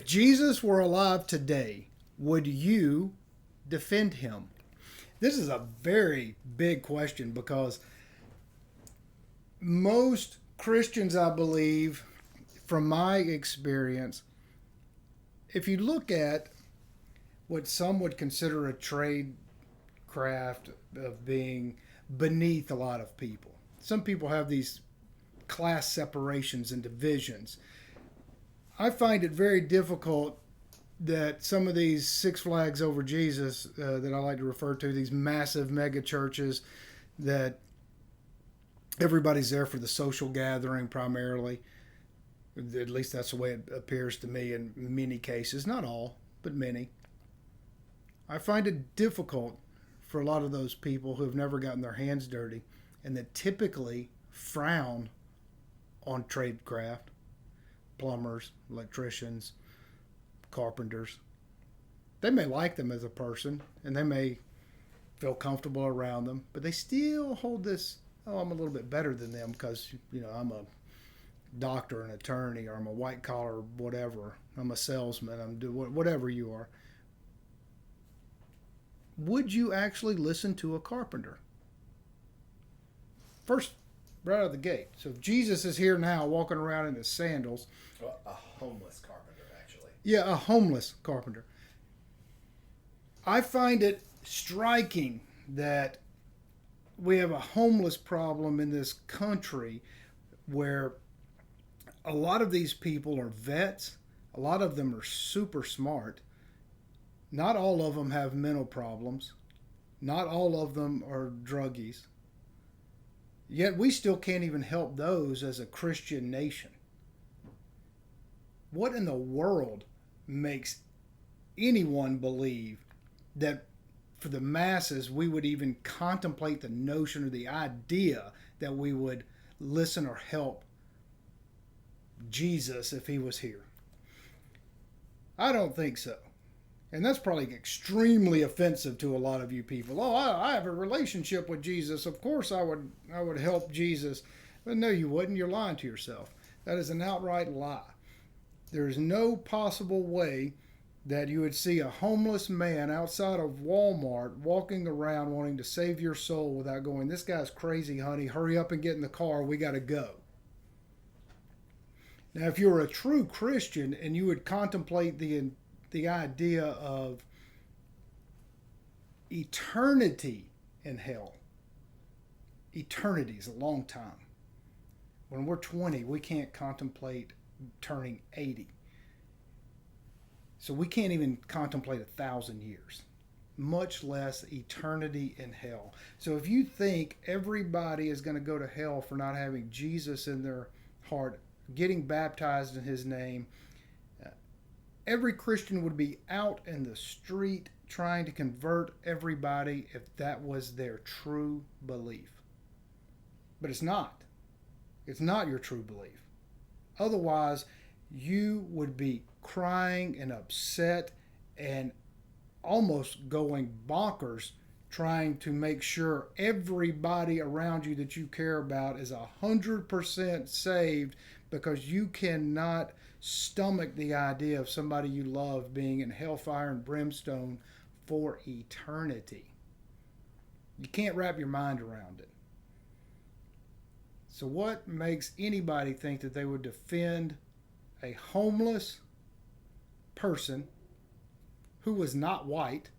Jesus were alive today, would you defend him? This is a very big question because most Christians, I believe, from my experience, if you look at what some would consider a trade craft of being beneath a lot of people, some people have these class separations and divisions. I find it very difficult that some of these Six Flags Over Jesus that I like to refer to, these massive mega churches that everybody's there for the social gathering primarily. At least that's the way it appears to me in many cases. Not all, but many. I find it difficult for a lot of those people who have never gotten their hands dirty and that typically frown on tradecraft, plumbers, electricians, carpenters. They may like them as a person and they may feel comfortable around them, but they still hold this, oh, I'm a little bit better than them because, I'm a doctor, an attorney, or I'm a white collar, whatever. I'm a salesman. I'm whatever you are. Would you actually listen to a carpenter? First, right out of the gate. So if Jesus is here now walking around in his sandals. Well, a homeless carpenter, actually. Yeah, a homeless carpenter. I find it striking that we have a homeless problem in this country where a lot of these people are vets. A lot of them are super smart. Not all of them have mental problems. Not all of them are druggies. Yet we still can't even help those as a Christian nation. What in the world makes anyone believe that for the masses we would even contemplate the notion or the idea that we would listen or help Jesus if he was here? I don't think so. And that's probably extremely offensive to a lot of you people. Oh, I have a relationship with Jesus. Of course I would help Jesus. But no, you wouldn't. You're lying to yourself. That is an outright lie. There is no possible way that you would see a homeless man outside of Walmart walking around wanting to save your soul without going, this guy's crazy, honey. Hurry up and get in the car. We got to go. Now, if you're a true Christian and you would contemplate the idea of eternity in hell, eternity is a long time. When we're 20, we can't contemplate turning 80. So we can't even contemplate 1,000 years, much less eternity in hell. So if you think everybody is going to go to hell for not having Jesus in their heart, getting baptized in his name, every Christian would be out in the street trying to convert everybody if that was their true belief. But it's not. It's not your true belief. Otherwise, you would be crying and upset and almost going bonkers trying to make sure everybody around you that you care about is 100% saved because you cannot stomach the idea of somebody you love being in hellfire and brimstone for eternity. You can't wrap your mind around it. So what makes anybody think that they would defend a homeless person who was not white?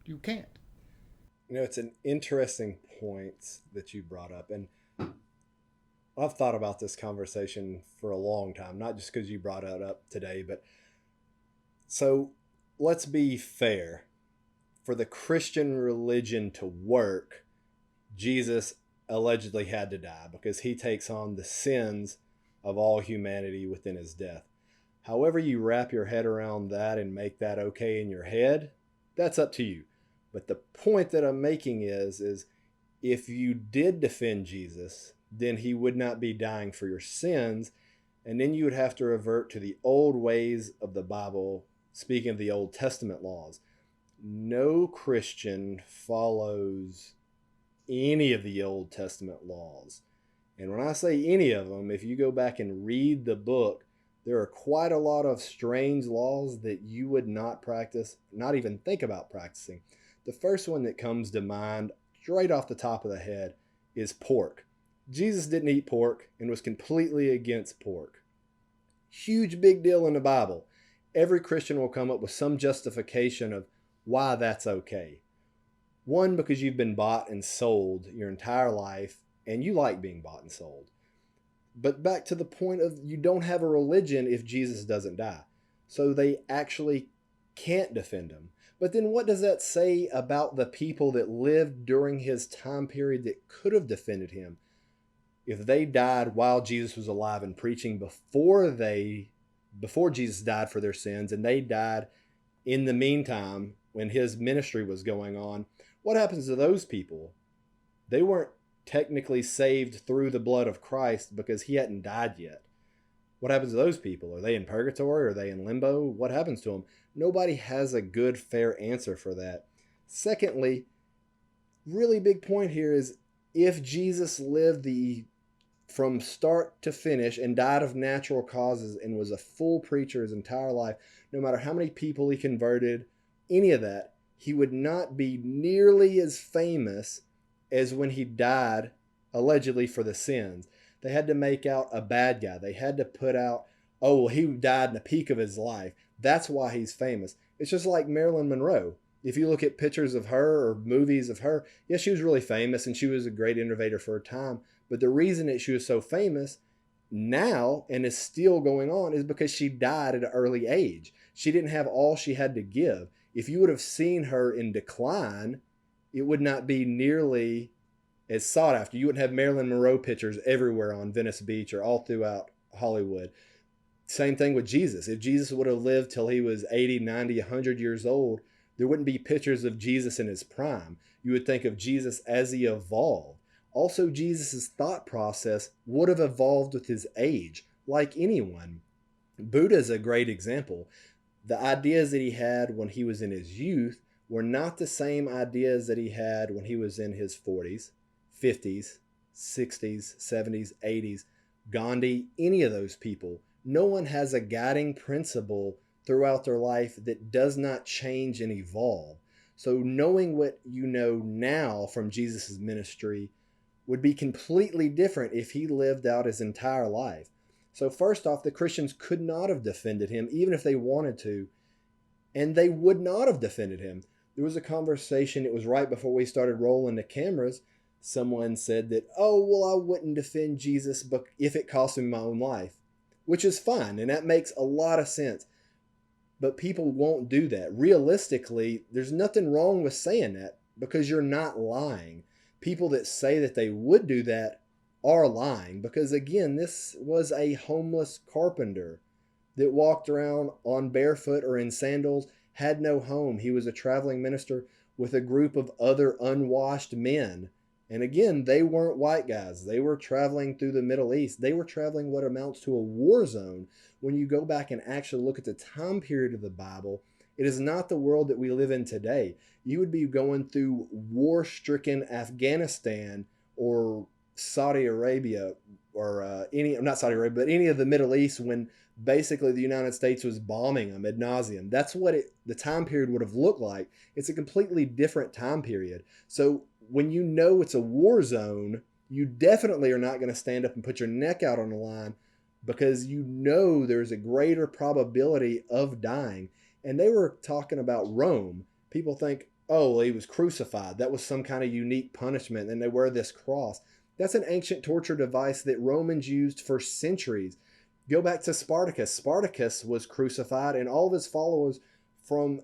You can't. It's an interesting point that you brought up. And I've thought about this conversation for a long time, not just because you brought it up today, but so let's be fair. For the Christian religion to work, Jesus allegedly had to die because he takes on the sins of all humanity within his death. However you wrap your head around that and make that okay in your head, that's up to you. But the point that I'm making is if you did defend Jesus, then he would not be dying for your sins, and then you would have to revert to the old ways of the Bible, speaking of the Old Testament laws. No Christian follows any of the Old Testament laws. And when I say any of them, if you go back and read the book, there are quite a lot of strange laws that you would not practice, not even think about practicing. The first one that comes to mind, straight off the top of the head, is pork. Jesus didn't eat pork and was completely against pork. Huge big deal in the Bible. Every Christian will come up with some justification of why that's okay. One, because you've been bought and sold your entire life and you like being bought and sold. But back to the point of you don't have a religion if Jesus doesn't die. So they actually can't defend him. But then what does that say about the people that lived during his time period that could have defended him? If they died while Jesus was alive and preaching before Jesus died for their sins, and they died in the meantime when his ministry was going on, what happens to those people? They weren't technically saved through the blood of Christ because he hadn't died yet. What happens to those people? Are they in purgatory? Are they in limbo? What happens to them? Nobody has a good, fair answer for that. Secondly, really big point here is if Jesus lived from start to finish and died of natural causes and was a full preacher his entire life, no matter how many people he converted, any of that, he would not be nearly as famous as when he died allegedly for the sins. They had to make out a bad guy. They had to put out, oh, well, he died in the peak of his life. That's why he's famous. It's just like Marilyn Monroe. If you look at pictures of her or movies of her, yes, she was really famous and she was a great innovator for her time. But the reason that she was so famous now and is still going on is because she died at an early age. She didn't have all she had to give. If you would have seen her in decline, it would not be nearly as sought after. You wouldn't have Marilyn Monroe pictures everywhere on Venice Beach or all throughout Hollywood. Same thing with Jesus. If Jesus would have lived till he was 80, 90, 100 years old, there wouldn't be pictures of Jesus in his prime. You would think of Jesus as he evolved. Also, Jesus' thought process would have evolved with his age, like anyone. Buddha is a great example. The ideas that he had when he was in his youth were not the same ideas that he had when he was in his 40s, 50s, 60s, 70s, 80s. Gandhi, any of those people. No one has a guiding principle throughout their life that does not change and evolve. So knowing what you know now from Jesus' ministry would be completely different if he lived out his entire life. So first off, the Christians could not have defended him even if they wanted to, and they would not have defended him. There was a conversation, it was right before we started rolling the cameras. Someone said that, oh, well, I wouldn't defend Jesus if it cost me my own life, which is fine, and that makes a lot of sense. But people won't do that. Realistically, there's nothing wrong with saying that because you're not lying. People that say that they would do that are lying because, again, this was a homeless carpenter that walked around on barefoot or in sandals, had no home. He was a traveling minister with a group of other unwashed men. And again, they weren't white guys. They were traveling through the Middle East. They were traveling what amounts to a war zone. When you go back and actually look at the time period of the Bible, it is not the world that we live in today. You would be going through war-stricken Afghanistan or Saudi Arabia or not Saudi Arabia, but any of the Middle East when basically the United States was bombing them ad nauseum. That's what the time period would have looked like. It's a completely different time period. So when you know it's a war zone, you definitely are not going to stand up and put your neck out on the line because you know there's a greater probability of dying. And they were talking about Rome. People think, oh, well, he was crucified. That was some kind of unique punishment. And they wear this cross. That's an ancient torture device that Romans used for centuries. Go back to Spartacus. Spartacus was crucified and all of his followers from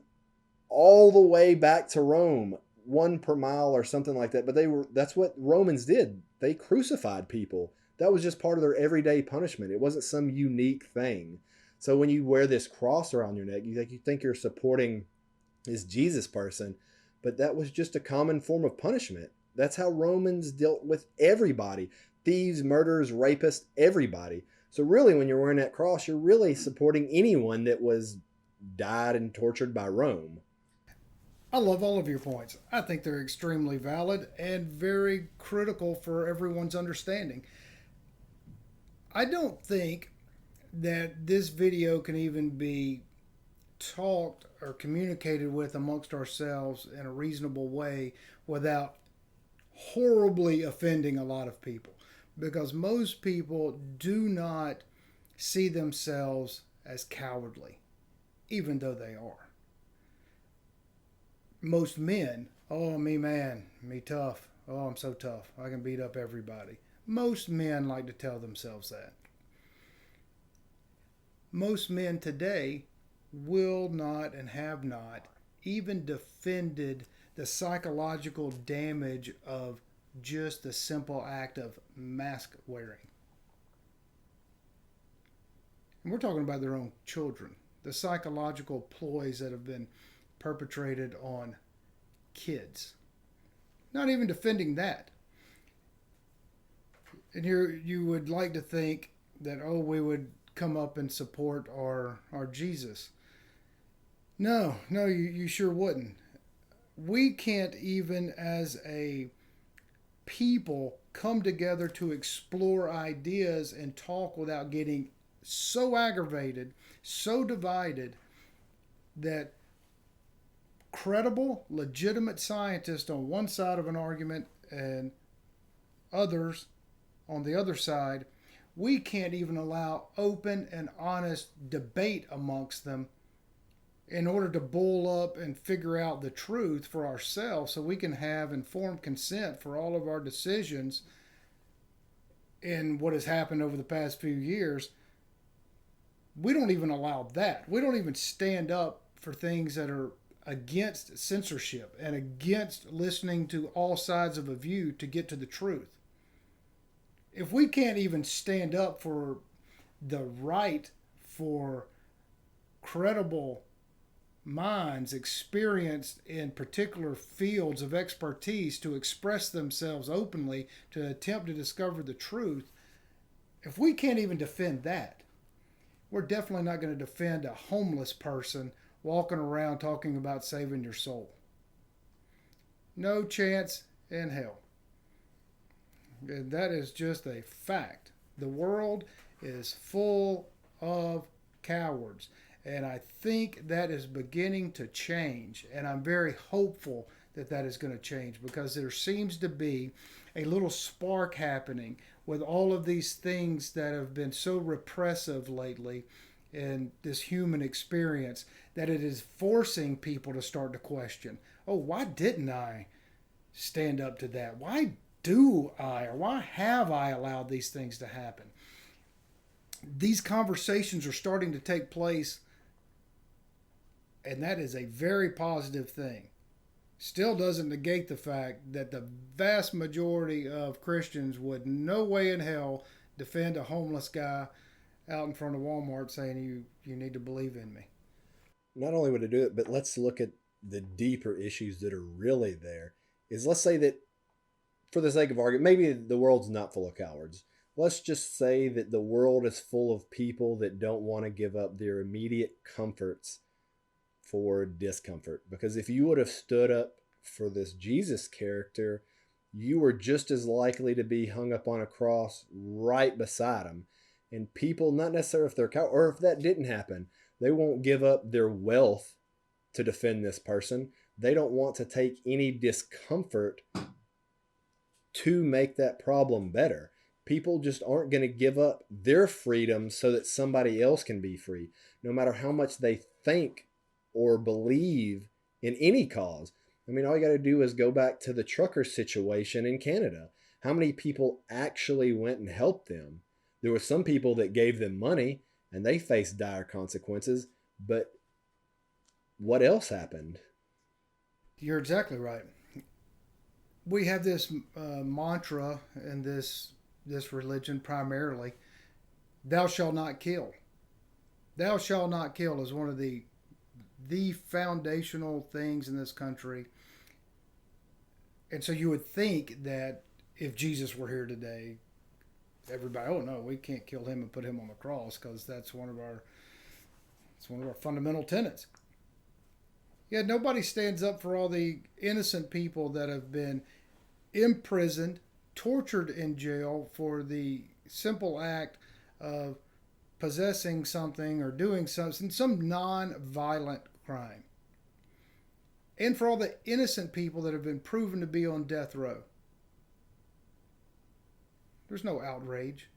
all the way back to Rome, 1 per mile or something like that. But that's what Romans did. They crucified people. That was just part of their everyday punishment. It wasn't some unique thing. So when you wear this cross around your neck, you think you're supporting this Jesus person, but that was just a common form of punishment. That's how Romans dealt with everybody. Thieves, murderers, rapists, everybody. So really, when you're wearing that cross, you're really supporting anyone that was died and tortured by Rome. I love all of your points. I think they're extremely valid and very critical for everyone's understanding. I don't think that this video can even be talked or communicated with amongst ourselves in a reasonable way without horribly offending a lot of people, because most people do not see themselves as cowardly, even though they are. Most men, oh, me man, me tough. Oh, I'm so tough. I can beat up everybody. Most men like to tell themselves that. Most men today will not and have not even defended the psychological damage of just the simple act of mask wearing. And we're talking about their own children, the psychological ploys that have been perpetrated on kids. Not even defending that. And you would like to think that, oh, we would come up and support our Jesus. No, you sure wouldn't. We can't even as a people come together to explore ideas and talk without getting so aggravated, so divided, that credible, legitimate scientists on one side of an argument and others on the other side, we can't even allow open and honest debate amongst them in order to bull up and figure out the truth for ourselves so we can have informed consent for all of our decisions in what has happened over the past few years. We don't even allow that. We don't even stand up for things that are against censorship and against listening to all sides of a view to get to the truth. If we can't even stand up for the right for credible minds experienced in particular fields of expertise to express themselves openly, to attempt to discover the truth, if we can't even defend that, we're definitely not going to defend a homeless person walking around talking about saving your soul. No chance in hell. And that is just a fact. The world is full of cowards. And I think that is beginning to change. And I'm very hopeful that that is going to change, because there seems to be a little spark happening with all of these things that have been so repressive lately in this human experience, that it is forcing people to start to question, oh, why didn't I stand up to that? Why do I, or why have I allowed these things to happen? These conversations are starting to take place, and that is a very positive thing. Still doesn't negate the fact that the vast majority of Christians would no way in hell defend a homeless guy out in front of Walmart saying you need to believe in me. Not only would it do it, but let's look at the deeper issues that are really there. Let's say that, for the sake of argument, maybe the world's not full of cowards. Let's just say that the world is full of people that don't want to give up their immediate comforts for discomfort. Because if you would have stood up for this Jesus character, you were just as likely to be hung up on a cross right beside him. And people, not necessarily if they're cowards, or if that didn't happen, they won't give up their wealth to defend this person. They don't want to take any discomfort to make that problem better. People just aren't going to give up their freedom so that somebody else can be free, no matter how much they think or believe in any cause. I mean, all you got to do is go back to the trucker situation in Canada. How many people actually went and helped them? There were some people that gave them money and they faced dire consequences, but what else happened? You're exactly right. We have this mantra in this religion primarily: thou shalt not kill. Thou shalt not kill is one of the foundational things in this country. And so you would think that if Jesus were here today, everybody, oh no, we can't kill him and put him on the cross because that's one of our fundamental tenets. Yet nobody stands up for all the innocent people that have been imprisoned, tortured in jail for the simple act of possessing something or doing something, some non-violent crime. And for all the innocent people that have been proven to be on death row. There's no outrage.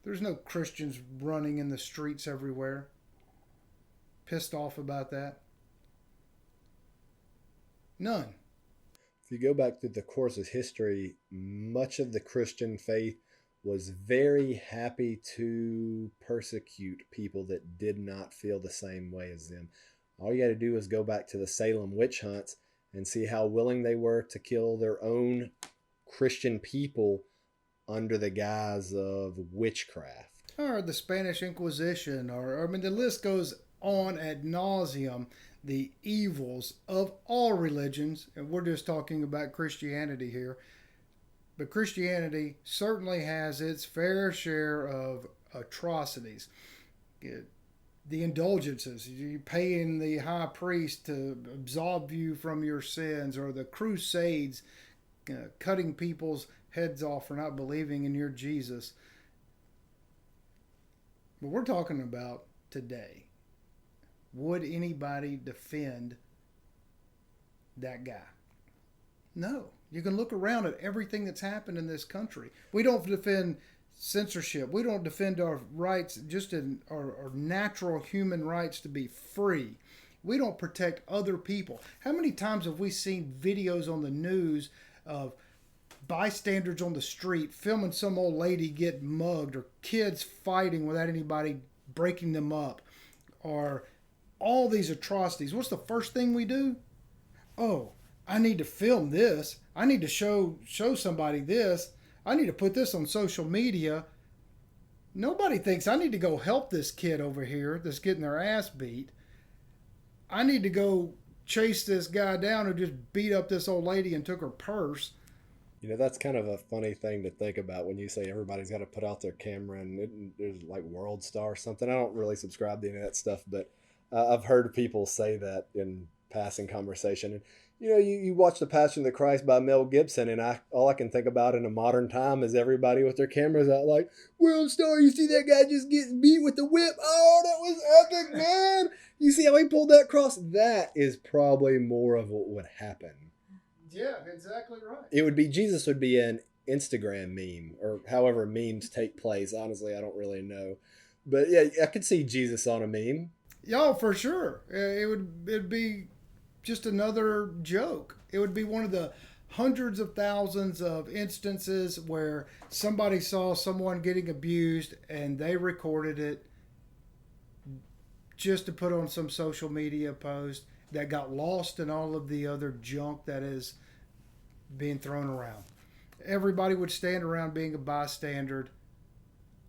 There's no Christians running in the streets everywhere, pissed off about that. None. If you go back through the course of history, much of the Christian faith was very happy to persecute people that did not feel the same way as them. All you got to do is go back to the Salem witch hunts and see how willing they were to kill their own Christian people under the guise of witchcraft. Or the Spanish Inquisition, or I mean, the list goes on ad nauseum. The evils of all religions, and we're just talking about Christianity here, but Christianity certainly has its fair share of atrocities. The indulgences, you paying the high priest to absolve you from your sins, or the crusades, cutting people's heads off for not believing in your Jesus. But we're talking about today. Would anybody defend that guy? No. You can look around at everything that's happened in this country. We don't defend censorship. We don't defend our rights, just in our natural human rights to be free. We don't protect other people. How many times have we seen videos on the news of bystanders on the street filming some old lady get mugged, or kids fighting without anybody breaking them up, or all these atrocities? What's the first thing we do? Oh, I need to film this. I need to show somebody this. I need to put this on social media. Nobody thinks I need to go help this kid over here that's getting their ass beat. I need to go chase this guy down who just beat up this old lady and took her purse. You know, that's kind of a funny thing to think about when you say everybody's got to put out their camera and there's like World Star or something. I don't really subscribe to any of that stuff, but I've heard people say that in passing conversation. And, you know, you watch The Passion of the Christ by Mel Gibson, and all I can think about in a modern time is everybody with their cameras out like, World Star, you see that guy just getting beat with the whip? Oh, that was epic, man. You see how he pulled that cross? That is probably more of what would happen. Yeah, exactly right. It would be, Jesus would be an Instagram meme, or however memes take place. Honestly, I don't really know. But yeah, I could see Jesus on a meme. Yeah, for sure. It'd be just another joke. It would be one of the hundreds of thousands of instances where somebody saw someone getting abused and they recorded it just to put on some social media post that got lost in all of the other junk that is being thrown around. Everybody would stand around being a bystander,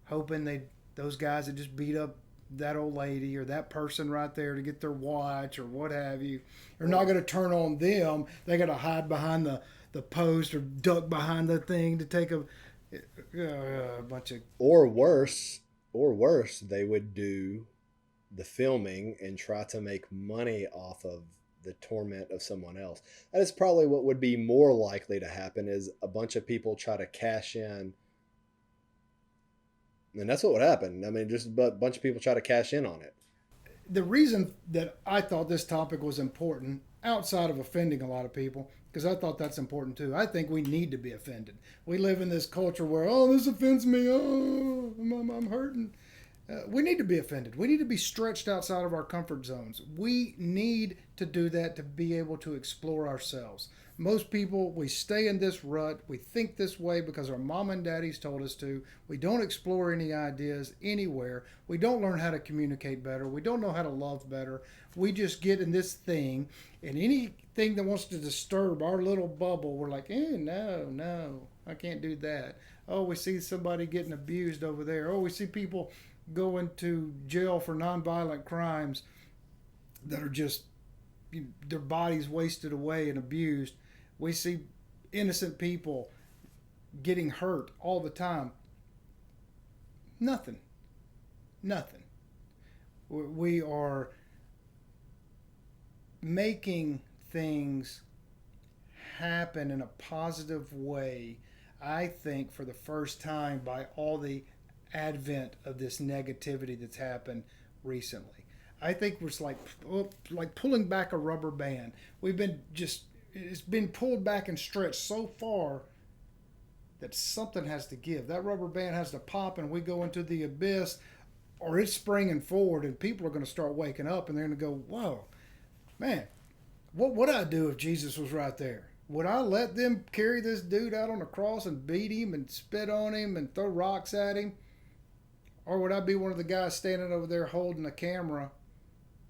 hoping those guys that just beat up that old lady or that person right there to get their watch or what have you are not going to turn on them. They got to hide behind the post or duck behind the thing to take a bunch of... Or worse, they would do the filming and try to make money off of the torment of someone else. That is probably what would be more likely to happen, is a bunch of people try to cash in. And that's what would happen. I mean, just a bunch of people try to cash in on it. The reason that I thought this topic was important, outside of offending a lot of people, because I thought that's important too. I think we need to be offended. We live in this culture where, oh, this offends me. Oh, I'm hurting. We need to be offended. We need to be stretched outside of our comfort zones. We need to do that to be able to explore ourselves. Most people, we stay in this rut. We think this way because our mom and daddies told us to. We don't explore any ideas anywhere. We don't learn how to communicate better. We don't know how to love better. We just get in this thing, and anything that wants to disturb our little bubble, we're like, no, I can't do that. Oh, we see somebody getting abused over there. Oh, we see people going to jail for nonviolent crimes that are just their bodies wasted away and abused. We see innocent people getting hurt all the time. Nothing. We are making things happen in a positive way, I think, for the first time, by all the advent of this negativity that's happened recently. I think we're like pulling back a rubber band. We've been just it's been pulled back and stretched so far that something has to give. That rubber band has to pop, and we go into the abyss, or it's springing forward, and people are going to start waking up, and they're going to go, "Whoa, man, what would I do if Jesus was right there? Would I let them carry this dude out on the cross and beat him and spit on him and throw rocks at him? Or would I be one of the guys standing over there holding a camera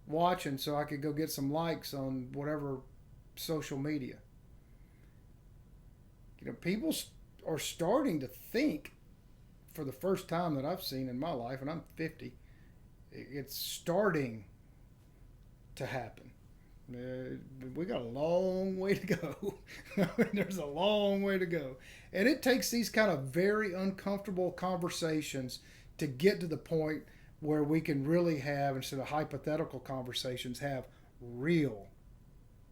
watching so I could go get some likes on whatever social media?" People are starting to think for the first time that I've seen in my life, and I'm 50, it's starting to happen. We got a long way to go. There's a long way to go. And it takes these kind of very uncomfortable conversations to get to the point where we can really have, instead of hypothetical conversations, have real,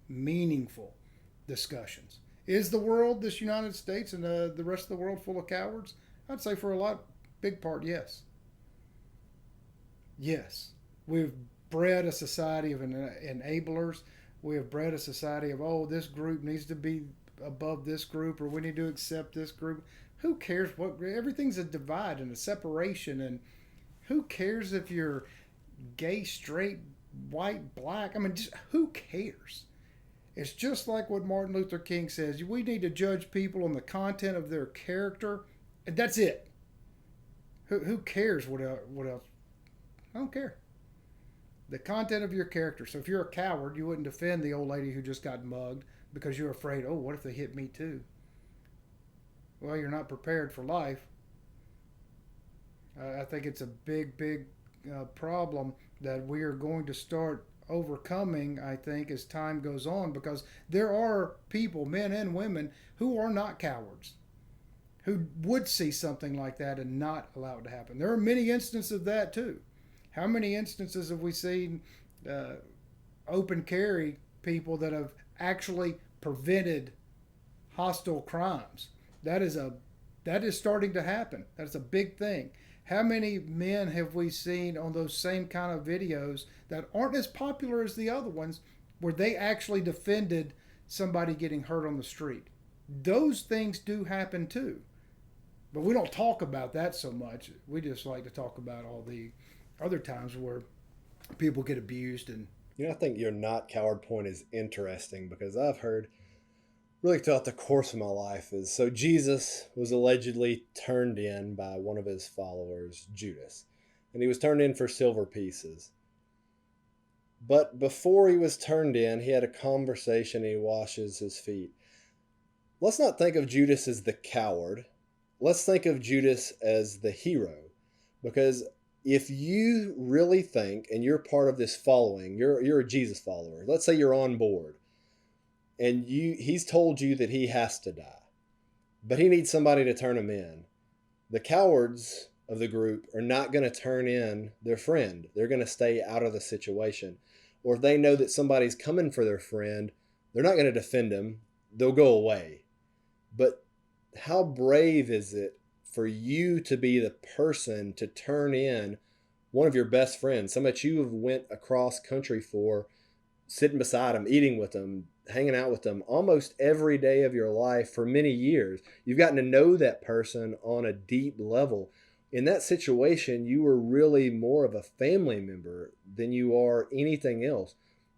meaningful discussions. Is the world, this United States and the rest of the world, full of cowards? I'd say for a big part, yes. Yes. We've bred a society of enablers. We have bred a society of, oh, this group needs to be above this group, or we need to accept this group. Who cares what? Everything's a divide and a separation, and who cares if you're gay, straight, white, black? I mean, just who cares? It's just like what Martin Luther King says. We need to judge people on the content of their character, and that's it. Who cares what else? I don't care. The content of your character. So if you're a coward, you wouldn't defend the old lady who just got mugged because you're afraid, oh, what if they hit me too? Well, you're not prepared for life. I think it's a big problem that we are going to start overcoming, I think, as time goes on, because there are people, men and women, who are not cowards, who would see something like that and not allow it to happen. There are many instances of that too. How many instances have we seen open carry people that have actually prevented hostile crimes? That is starting to happen. That's a big thing. How many men have we seen on those same kind of videos that aren't as popular as the other ones, where they actually defended somebody getting hurt on the street? Those things do happen too. But we don't talk about that so much. We just like to talk about all the other times where people get abused. And I think your not coward point is interesting, because I've heard really throughout the course of my life is, so Jesus was allegedly turned in by one of his followers, Judas, and he was turned in for silver pieces. But before he was turned in, he had a conversation and he washes his feet. Let's not think of Judas as the coward. Let's think of Judas as the hero, because if you really think, and you're part of this following, you're a Jesus follower. Let's say you're on board, and he's told you that he has to die, but he needs somebody to turn him in. The cowards of the group are not going to turn in their friend. They're going to stay out of the situation. Or if they know that somebody's coming for their friend, they're not going to defend him. They'll go away. But how brave is it for you to be the person to turn in one of your best friends, somebody that you have went across country for, sitting beside them, eating with them, hanging out with them almost every day of your life for many years. You've gotten to know that person on a deep level. In that situation, you are really more of a family member than you are anything else.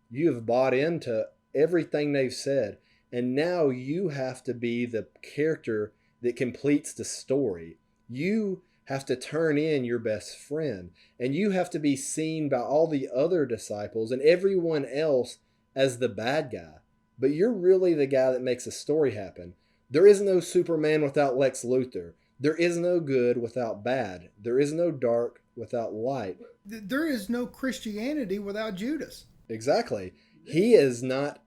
You have bought into everything they've said, and now you have to be the character that completes the story. You have to turn in your best friend, and you have to be seen by all the other disciples and everyone else as the bad guy. But you're really the guy that makes a story happen. There is no Superman without Lex Luthor. There is no good without bad. There is no dark without light. There is no Christianity without Judas. Exactly. He is not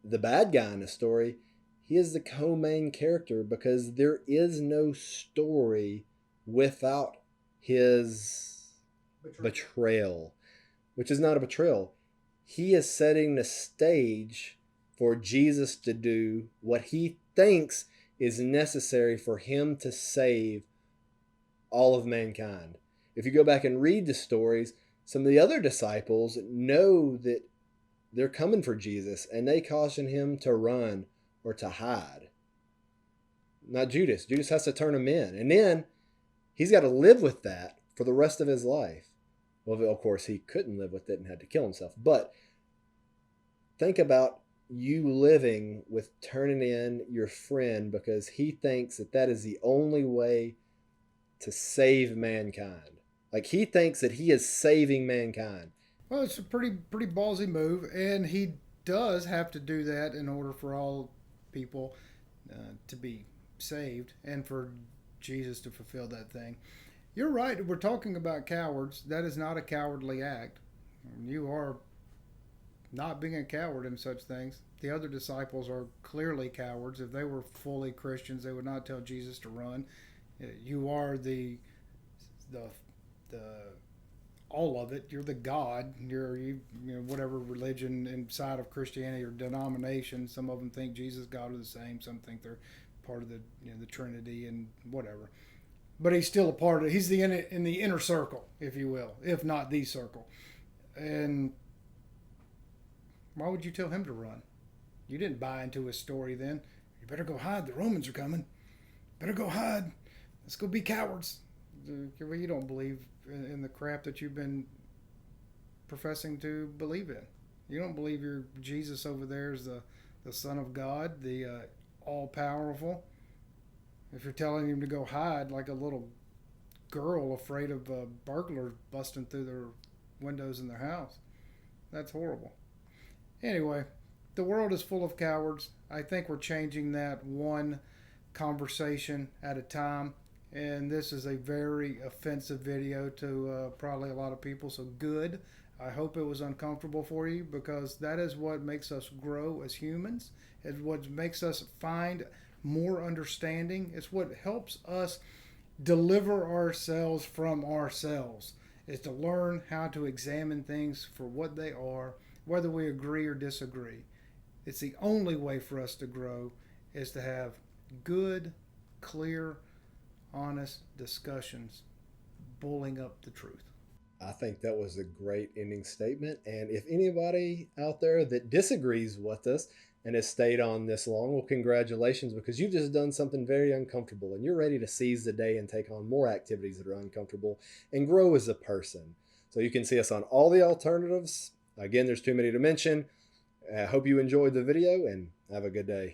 the bad guy in the story. He is the co-main character, because there is no story without his betrayal, which is not a betrayal. He is setting the stage for Jesus to do what he thinks is necessary for him to save all of mankind. If you go back and read the stories, some of the other disciples know that they're coming for Jesus, and they caution him to run or to hide. Not Judas. Judas has to turn him in. And then he's got to live with that for the rest of his life. Well, of course, he couldn't live with it and had to kill himself. But think about you living with turning in your friend because he thinks that that is the only way to save mankind. Like, he thinks that he is saving mankind. Well, it's a pretty ballsy move, and he does have to do that in order for all people to be saved and for Jesus to fulfill that thing. You're right. We're talking about cowards. That is not a cowardly act. You are not being a coward in such things. The other disciples are clearly cowards. If they were fully Christians, they would not tell Jesus to run. You are the all of it. You're the God. You know, whatever religion inside of Christianity or denomination. Some of them think Jesus and God are the same. Some think they're part of the the Trinity and whatever. But he's still a part of it. He's in the inner circle, if you will, if not the circle. And why would you tell him to run? You didn't buy into his story then. You better go hide. The Romans are coming. Better go hide. Let's go be cowards. You don't believe in the crap that you've been professing to believe in. You don't believe your Jesus over there is the Son of God, the all-powerful. If you're telling him to go hide like a little girl afraid of a burglar busting through their windows in their house, that's horrible. Anyway, the world is full of cowards. I think we're changing that one conversation at a time. And this is a very offensive video to probably a lot of people. So good. I hope it was uncomfortable for you, because that is what makes us grow as humans. It's what makes us find more understanding. It's what helps us deliver ourselves from ourselves. Is to learn how to examine things for what they are, whether we agree or disagree. It's the only way for us to grow, is to have good, clear, honest discussions, bulling up the truth. I think that was a great ending statement. And if anybody out there that disagrees with us and has stayed on this long, well, congratulations, because you've just done something very uncomfortable and you're ready to seize the day and take on more activities that are uncomfortable and grow as a person. So you can see us on all the alternatives. Again, there's too many to mention. I hope you enjoyed the video and have a good day.